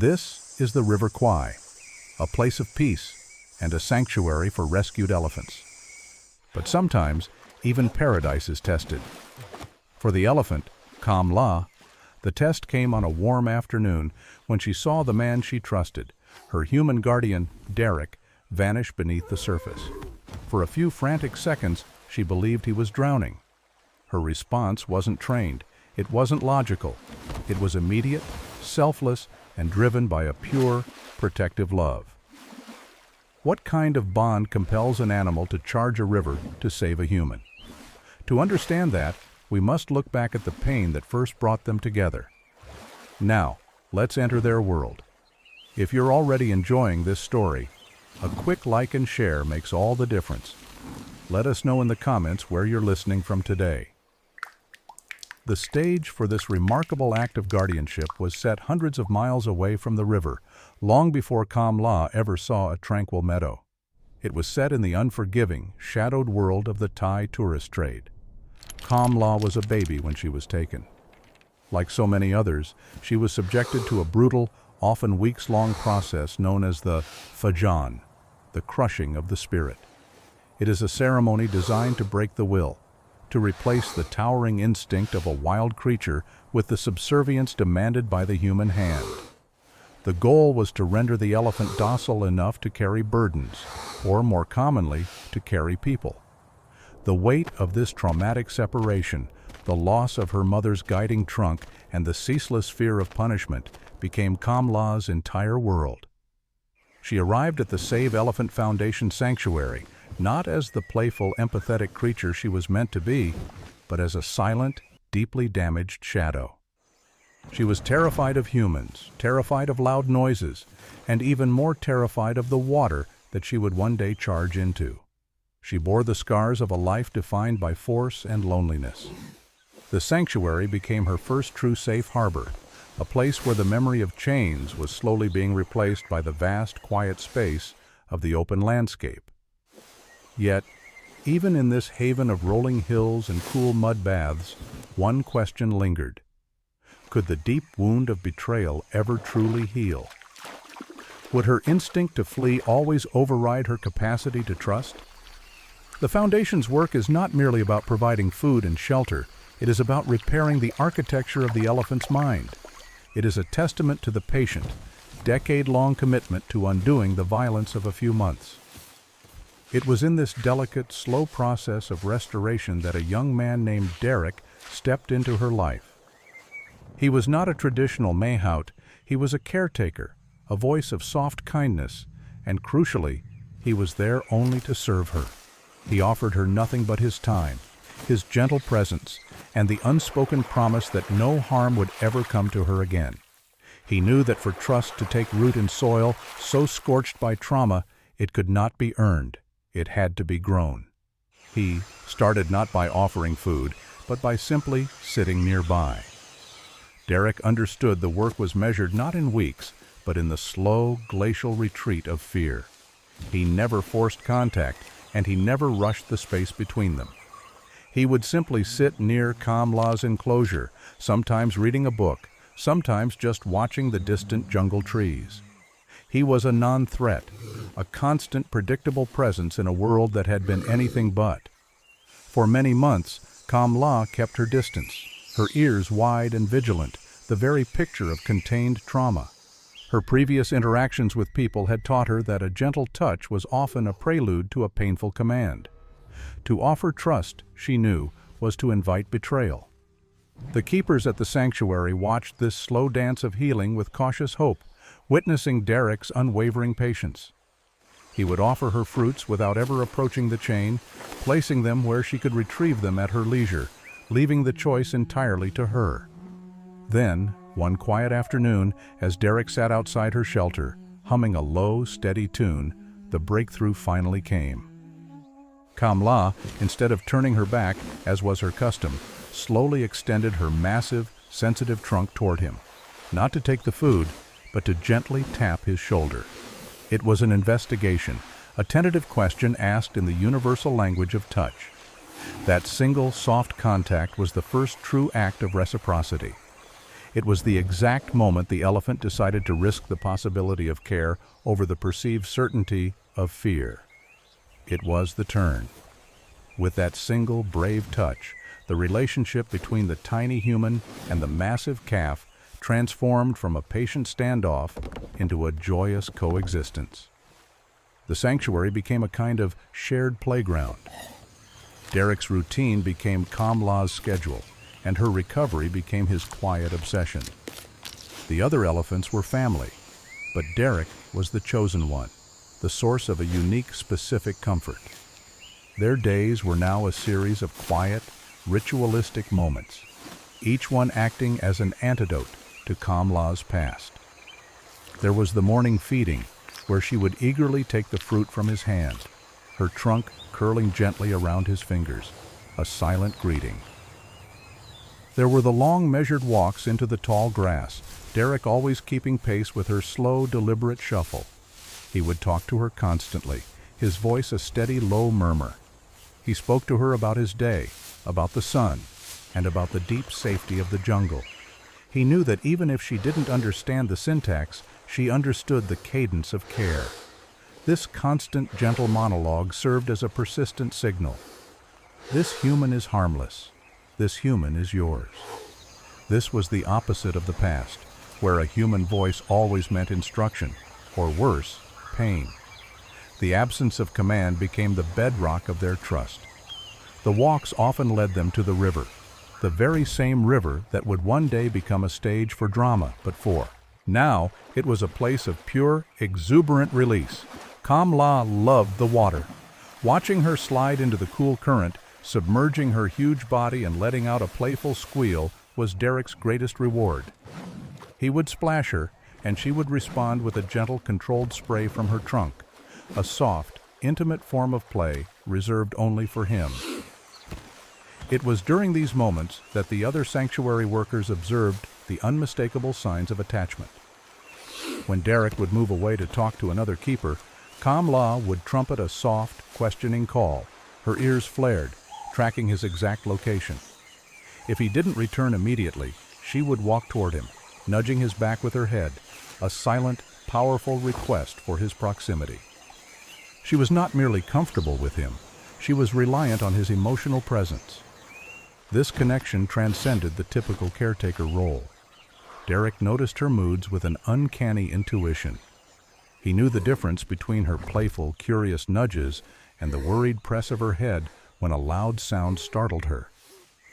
This is the River Kwai, a place of peace and a sanctuary for rescued elephants. But sometimes, even paradise is tested. For the elephant, Kham La, the test came on a warm afternoon when she saw the man she trusted, her human guardian, Darrick, vanish beneath the surface. For a few frantic seconds, she believed he was drowning. Her response wasn't trained. It wasn't logical. It was immediate, selfless, and driven by a pure, protective love. What kind of bond compels an animal to charge a river to save a human? To understand that, we must look back at the pain that first brought them together. Now, let's enter their world. If you're already enjoying this story, a quick like and share makes all the difference. Let us know in the comments where you're listening from today. The stage for this remarkable act of guardianship was set hundreds of miles away from the river, long before Kham La ever saw a tranquil meadow. It was set in the unforgiving, shadowed world of the Thai tourist trade. Kham La was a baby when she was taken. Like so many others, she was subjected to a brutal, often weeks-long process known as the factual, the crushing of the spirit. It is a ceremony designed to break the will, to replace the towering instinct of a wild creature with the subservience demanded by the human hand. The goal was to render the elephant docile enough to carry burdens, or more commonly, to carry people. The weight of this traumatic separation, the loss of her mother's guiding trunk, and the ceaseless fear of punishment became Kham La's entire world. She arrived at the Save Elephant Foundation sanctuary, not as the playful, empathetic creature she was meant to be, but as a silent, deeply damaged shadow. She was terrified of humans, terrified of loud noises, and even more terrified of the water that she would one day charge into. She bore the scars of a life defined by force and loneliness. The sanctuary became her first true safe harbor, a place where the memory of chains was slowly being replaced by the vast, quiet space of the open landscape. Yet, even in this haven of rolling hills and cool mud baths, one question lingered. Could the deep wound of betrayal ever truly heal? Would her instinct to flee always override her capacity to trust? The Foundation's work is not merely about providing food and shelter. It is about repairing the architecture of the elephant's mind. It is a testament to the patient, decade-long commitment to undoing the violence of a few months. It was in this delicate, slow process of restoration that a young man named Darrick stepped into her life. He was not a traditional mahout, he was a caretaker, a voice of soft kindness, and crucially, he was there only to serve her. He offered her nothing but his time, his gentle presence, and the unspoken promise that no harm would ever come to her again. He knew that for trust to take root in soil so scorched by trauma, it could not be earned. It had to be grown. He started not by offering food, but by simply sitting nearby. Darrick understood the work was measured not in weeks, but in the slow, glacial retreat of fear. He never forced contact, and he never rushed the space between them. He would simply sit near Kham La's enclosure, sometimes reading a book, sometimes just watching the distant jungle trees. He was a non-threat, a constant, predictable presence in a world that had been anything but. For many months, Kham La kept her distance, her ears wide and vigilant, the very picture of contained trauma. Her previous interactions with people had taught her that a gentle touch was often a prelude to a painful command. To offer trust, she knew, was to invite betrayal. The keepers at the sanctuary watched this slow dance of healing with cautious hope, witnessing Darrick's unwavering patience. He would offer her fruits without ever approaching the chain, placing them where she could retrieve them at her leisure, leaving the choice entirely to her. Then, one quiet afternoon, as Darrick sat outside her shelter, humming a low, steady tune, the breakthrough finally came. Kham La, instead of turning her back, as was her custom, slowly extended her massive, sensitive trunk toward him, not to take the food, but to gently tap his shoulder. It was an investigation, a tentative question asked in the universal language of touch. That single, soft contact was the first true act of reciprocity. It was the exact moment the elephant decided to risk the possibility of care over the perceived certainty of fear. It was the turn. With that single brave touch, the relationship between the tiny human and the massive calf transformed from a patient standoff into a joyous coexistence. The sanctuary became a kind of shared playground. Darrick's routine became Kham La's schedule, and her recovery became his quiet obsession. The other elephants were family, but Darrick was the chosen one, the source of a unique, specific comfort. Their days were now a series of quiet, ritualistic moments, each one acting as an antidote to Kham La's past. There was the morning feeding, where she would eagerly take the fruit from his hand, her trunk curling gently around his fingers, a silent greeting. There were the long, measured walks into the tall grass, Darrick always keeping pace with her slow, deliberate shuffle. He would talk to her constantly, his voice a steady, low murmur. He spoke to her about his day, about the sun, and about the deep safety of the jungle. He knew that even if she didn't understand the syntax, she understood the cadence of care. This constant, gentle monologue served as a persistent signal. This human is harmless. This human is yours. This was the opposite of the past, where a human voice always meant instruction, or worse, pain. The absence of command became the bedrock of their trust. The walks often led them to the river, the very same river that would one day become a stage for drama, but for now it was a place of pure, exuberant release. Kham La loved the water. Watching her slide into the cool current, submerging her huge body and letting out a playful squeal was Darrick's greatest reward. He would splash her, and she would respond with a gentle, controlled spray from her trunk, a soft, intimate form of play reserved only for him. It was during these moments that the other sanctuary workers observed the unmistakable signs of attachment. When Darrick would move away to talk to another keeper, Kham La would trumpet a soft, questioning call, her ears flared, tracking his exact location. If he didn't return immediately, she would walk toward him, nudging his back with her head, a silent, powerful request for his proximity. She was not merely comfortable with him, she was reliant on his emotional presence. This connection transcended the typical caretaker role. Darrick noticed her moods with an uncanny intuition. He knew the difference between her playful, curious nudges and the worried press of her head when a loud sound startled her.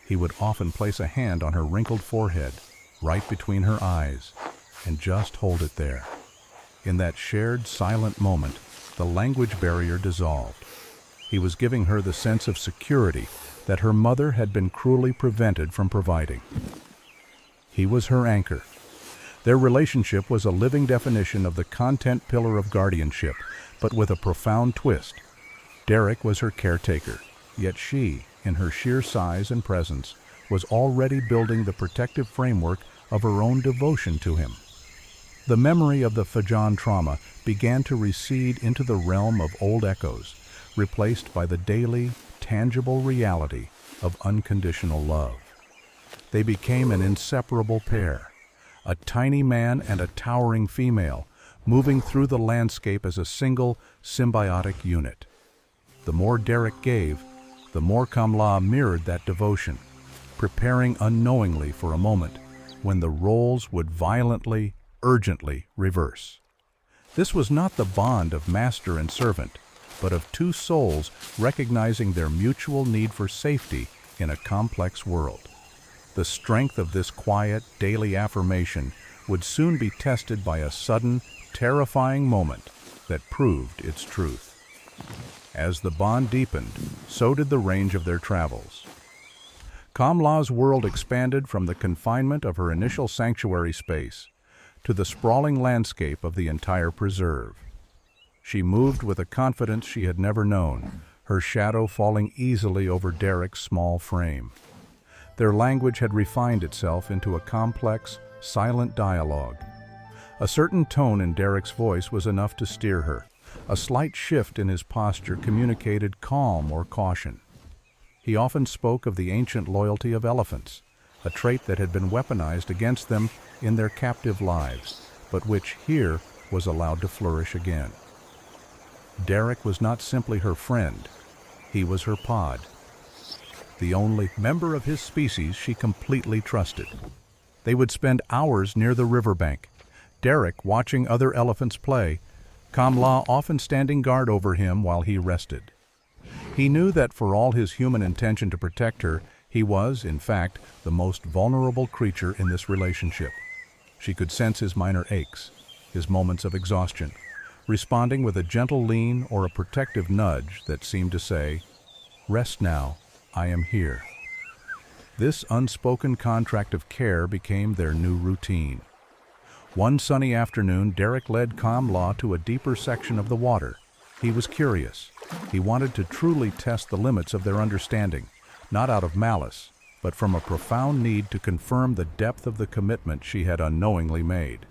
He would often place a hand on her wrinkled forehead, right between her eyes, and just hold it there. In that shared, silent moment, the language barrier dissolved. He was giving her the sense of security that her mother had been cruelly prevented from providing. He was her anchor. Their relationship was a living definition of the content pillar of guardianship, but with a profound twist. Darrick was her caretaker, yet she, in her sheer size and presence, was already building the protective framework of her own devotion to him. The memory of the Fajan trauma began to recede into the realm of old echoes, replaced by the daily, tangible reality of unconditional love. They became an inseparable pair, a tiny man and a towering female, moving through the landscape as a single, symbiotic unit. The more Darrick gave, the more Kham La mirrored that devotion, preparing unknowingly for a moment when the roles would violently, urgently reverse. This was not the bond of master and servant, but of two souls recognizing their mutual need for safety in a complex world. The strength of this quiet, daily affirmation would soon be tested by a sudden, terrifying moment that proved its truth. As the bond deepened, so did the range of their travels. Kham La's world expanded from the confinement of her initial sanctuary space to the sprawling landscape of the entire preserve. She moved with a confidence she had never known, her shadow falling easily over Darrick's small frame. Their language had refined itself into a complex, silent dialogue. A certain tone in Darrick's voice was enough to steer her. A slight shift in his posture communicated calm or caution. He often spoke of the ancient loyalty of elephants, a trait that had been weaponized against them in their captive lives, but which here was allowed to flourish again. Darrick was not simply her friend, he was her pod, the only member of his species she completely trusted. They would spend hours near the riverbank, Darrick watching other elephants play, Kham La often standing guard over him while he rested. He knew that for all his human intention to protect her, he was, in fact, the most vulnerable creature in this relationship. She could sense his minor aches, his moments of exhaustion, responding with a gentle lean or a protective nudge that seemed to say, "Rest now, I am here." This unspoken contract of care became their new routine. One sunny afternoon, Darrick led Kham La to a deeper section of the water. He was curious. He wanted to truly test the limits of their understanding, not out of malice, but from a profound need to confirm the depth of the commitment she had unknowingly made.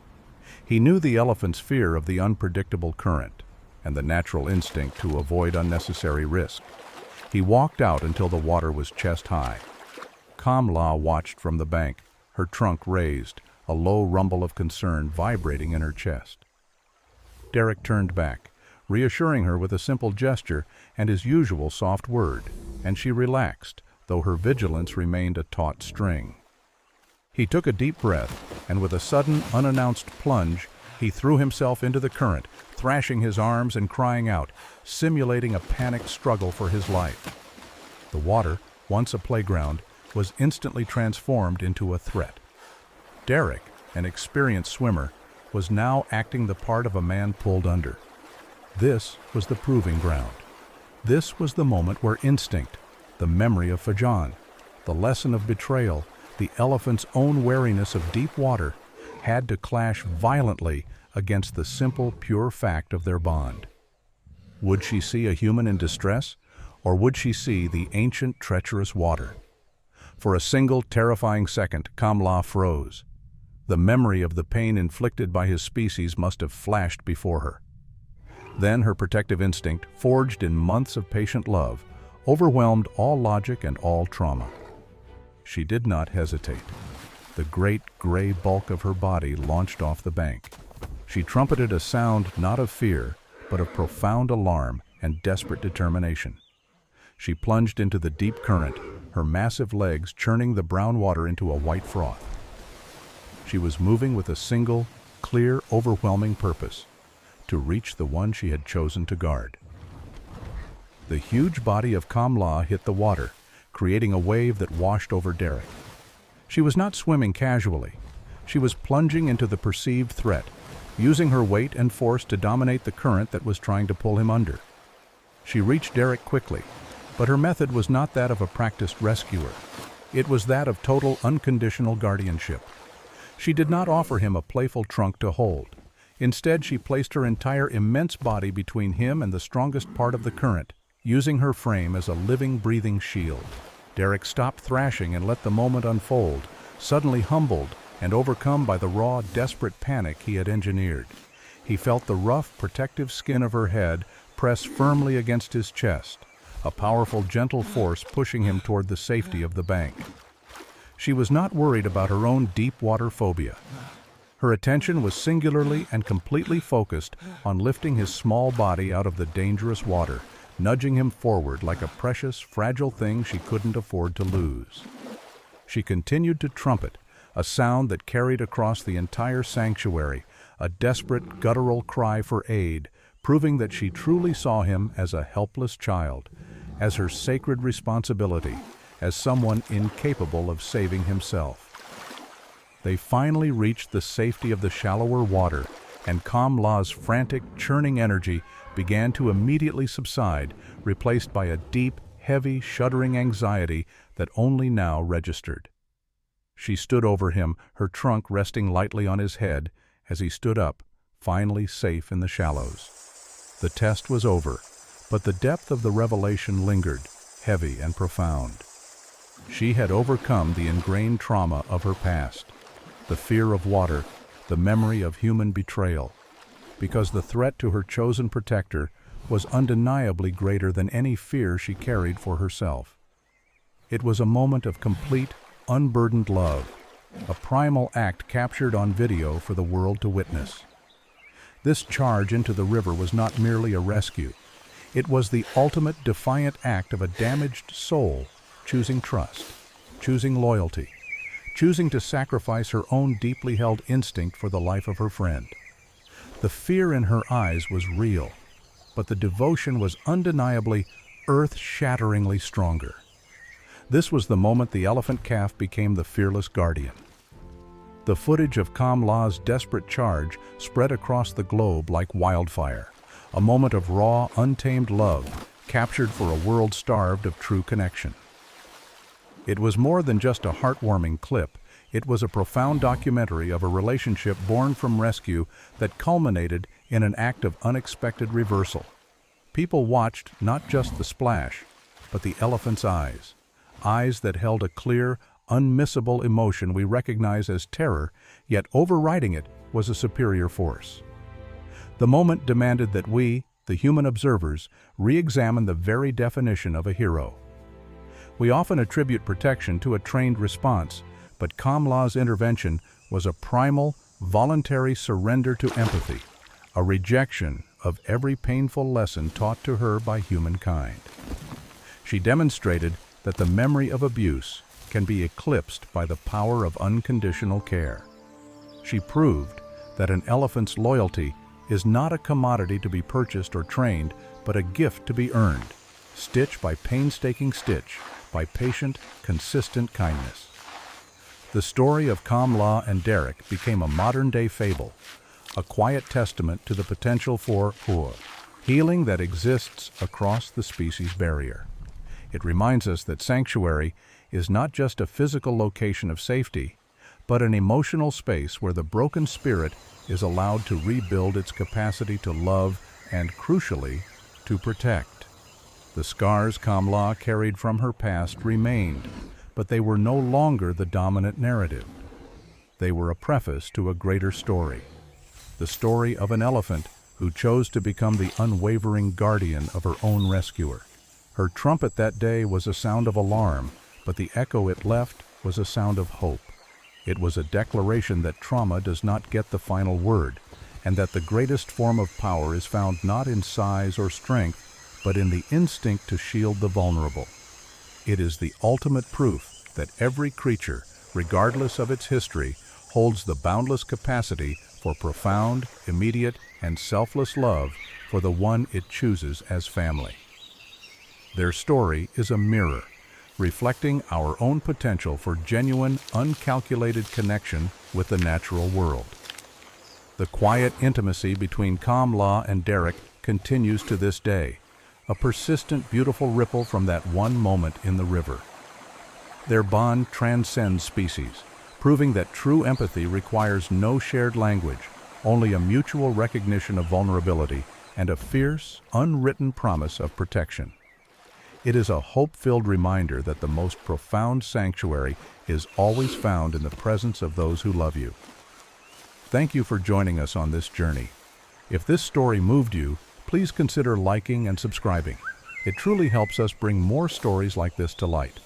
He knew the elephant's fear of the unpredictable current and the natural instinct to avoid unnecessary risk. He walked out until the water was chest high. Kham La watched from the bank, her trunk raised, a low rumble of concern vibrating in her chest. Darrick turned back, reassuring her with a simple gesture and his usual soft word, and she relaxed, though her vigilance remained a taut string. He took a deep breath, and with a sudden, unannounced plunge, he threw himself into the current, thrashing his arms and crying out, simulating a panicked struggle for his life. The water, once a playground, was instantly transformed into a threat. Darrick, an experienced swimmer, was now acting the part of a man pulled under. This was the proving ground. This was the moment where instinct, the memory of Fajan, the lesson of betrayal, the elephant's own wariness of deep water, had to clash violently against the simple, pure fact of their bond. Would she see a human in distress, or would she see the ancient, treacherous water? For a single, terrifying second, Kham La froze. The memory of the pain inflicted by his species must have flashed before her. Then her protective instinct, forged in months of patient love, overwhelmed all logic and all trauma. She did not hesitate. The great gray bulk of her body launched off the bank. She trumpeted a sound not of fear, but of profound alarm and desperate determination. She plunged into the deep current, her massive legs churning the brown water into a white froth. She was moving with a single, clear, overwhelming purpose: to reach the one she had chosen to guard. The huge body of Kham La hit the water, creating a wave that washed over Darrick. She was not swimming casually. She was plunging into the perceived threat, using her weight and force to dominate the current that was trying to pull him under. She reached Darrick quickly, but her method was not that of a practiced rescuer. It was that of total, unconditional guardianship. She did not offer him a playful trunk to hold. Instead, she placed her entire immense body between him and the strongest part of the current, using her frame as a living, breathing shield. Darrick stopped thrashing and let the moment unfold, suddenly humbled and overcome by the raw, desperate panic he had engineered. He felt the rough, protective skin of her head press firmly against his chest, a powerful, gentle force pushing him toward the safety of the bank. She was not worried about her own deep water phobia. Her attention was singularly and completely focused on lifting his small body out of the dangerous water, nudging him forward like a precious, fragile thing she couldn't afford to lose. She continued to trumpet, a sound that carried across the entire sanctuary, a desperate, guttural cry for aid, proving that she truly saw him as a helpless child, as her sacred responsibility, as someone incapable of saving himself. They finally reached the safety of the shallower water, and Kham La's frantic, churning energy began to immediately subside, replaced by a deep, heavy, shuddering anxiety that only now registered. She stood over him, her trunk resting lightly on his head, as he stood up, finally safe in the shallows. The test was over, but the depth of the revelation lingered, heavy and profound. She had overcome the ingrained trauma of her past, the fear of water, the memory of human betrayal, because the threat to her chosen protector was undeniably greater than any fear she carried for herself. It was a moment of complete, unburdened love, a primal act captured on video for the world to witness. This charge into the river was not merely a rescue. It was the ultimate defiant act of a damaged soul choosing trust, choosing loyalty, choosing to sacrifice her own deeply held instinct for the life of her friend. The fear in her eyes was real, but the devotion was undeniably, earth-shatteringly stronger. This was the moment the elephant calf became the fearless guardian. The footage of Kham La's desperate charge spread across the globe like wildfire, a moment of raw, untamed love, captured for a world starved of true connection. It was more than just a heartwarming clip. It was a profound documentary of a relationship born from rescue that culminated in an act of unexpected reversal. People watched not just the splash, but the elephant's eyes, eyes that held a clear, unmissable emotion we recognize as terror, yet overriding it was a superior force. The moment demanded that we, the human observers, re-examine the very definition of a hero. We often attribute protection to a trained response, but Kham La's intervention was a primal, voluntary surrender to empathy, a rejection of every painful lesson taught to her by humankind. She demonstrated that the memory of abuse can be eclipsed by the power of unconditional care. She proved that an elephant's loyalty is not a commodity to be purchased or trained, but a gift to be earned, stitch by painstaking stitch, by patient, consistent kindness. The story of Kham La and Darrick became a modern-day fable, a quiet testament to the potential for healing that exists across the species barrier. It reminds us that sanctuary is not just a physical location of safety, but an emotional space where the broken spirit is allowed to rebuild its capacity to love and, crucially, to protect. The scars Kham La carried from her past remained, but they were no longer the dominant narrative. They were a preface to a greater story, the story of an elephant who chose to become the unwavering guardian of her own rescuer. Her trumpet that day was a sound of alarm, but the echo it left was a sound of hope. It was a declaration that trauma does not get the final word, and that the greatest form of power is found not in size or strength, but in the instinct to shield the vulnerable. It is the ultimate proof that every creature, regardless of its history, holds the boundless capacity for profound, immediate, and selfless love for the one it chooses as family. Their story is a mirror, reflecting our own potential for genuine, uncalculated connection with the natural world. The quiet intimacy between Kham La and Darrick continues to this day, a persistent, beautiful ripple from that one moment in the river. Their bond transcends species, proving that true empathy requires no shared language, only a mutual recognition of vulnerability and a fierce, unwritten promise of protection. It is a hope-filled reminder that the most profound sanctuary is always found in the presence of those who love you. Thank you for joining us on this journey. If this story moved you, please consider liking and subscribing. It truly helps us bring more stories like this to light.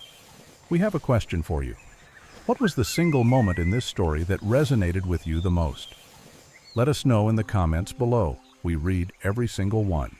We have a question for you. What was the single moment in this story that resonated with you the most? Let us know in the comments below. We read every single one.